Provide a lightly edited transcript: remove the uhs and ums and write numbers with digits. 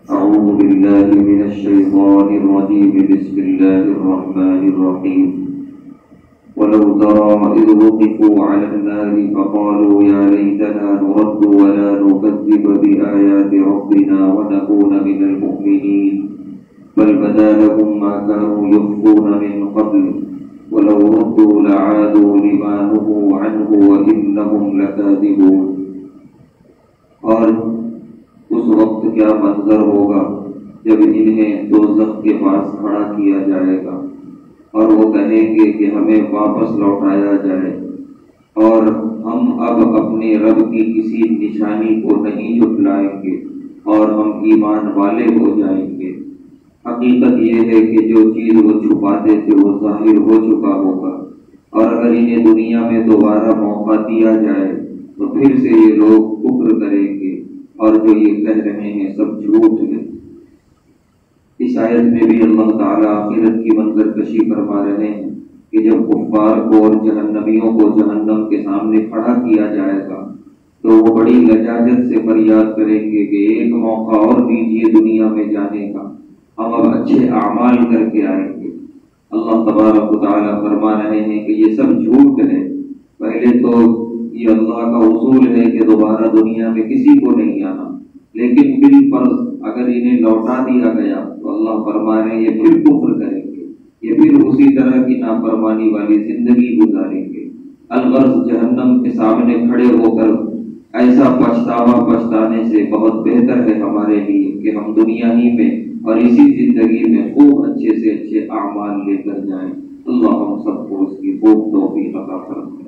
أعوذ بالله من الشيطان الرجيم. بسم الله الرحمن الرحيم. ولو ترى إذ وقفوا على النار فقالوا يا ليتنا نرد ولا نكذب بآيات ربنا ونكون من المؤمنين بل بدا لهم ما كانوا يخفون من قبل ولو ردوا لعادوا لما نهوا عنه وإنهم لكاذبون. اور اس وقت کیا منظر ہوگا جب انہیں دوزخ کے پاس کھڑا کیا جائے گا اور وہ کہیں گے کہ ہمیں واپس لوٹایا جائے اور ہم اب اپنے رب کی کسی نشانی کو نہیں جھٹلائیں گے اور ہم ایمان والے ہو جائیں گے. حقیقت یہ ہے کہ جو چیز وہ چھپاتے تھے وہ ظاہر ہو چکا ہوگا اور اگر انہیں دنیا میں دوبارہ موقع دیا جائے تو پھر سے یہ لوگ کفر کریں گے اور جو یہ کہہ رہے ہیں سب جھوٹ ہے. اس آیت میں بھی اللہ تعالیٰ آخرت کی منظر کشی فرما رہے ہیں کہ جب کفار کو اور جہنمیوں کو جہنم کے سامنے کھڑا کیا جائے گا تو وہ بڑی لجاجت سے فریاد کریں گے کہ ایک موقع اور دیجیے دنیا میں جانے کا، ہم اب اچھے اعمال کر کے آئیں گے. اللہ تبارک و تعالیٰ فرما رہے ہیں کہ یہ سب جھوٹ ہے. پہلے تو یہ اللہ کا اصول ہے کہ دوبارہ دنیا میں کسی کو نہیں آنا، لیکن بالفرض اگر انہیں لوٹا دیا گیا تو اللہ فرما رہے ہیں یہ پھر کفر کریں گے، یہ پھر اسی طرح کی نافرمانی والی زندگی گزاریں گے. الغرض جہنم کے سامنے کھڑے ہو کر ایسا پچھتانے سے بہت بہتر ہے ہمارے لیے کہ ہم دنیا ہی میں اور اسی زندگی میں خوب اچھے سے اچھے اعمال لے کر جائیں. اللہ ہم سب کو اس کی خوب توفیق عطا فرمائے.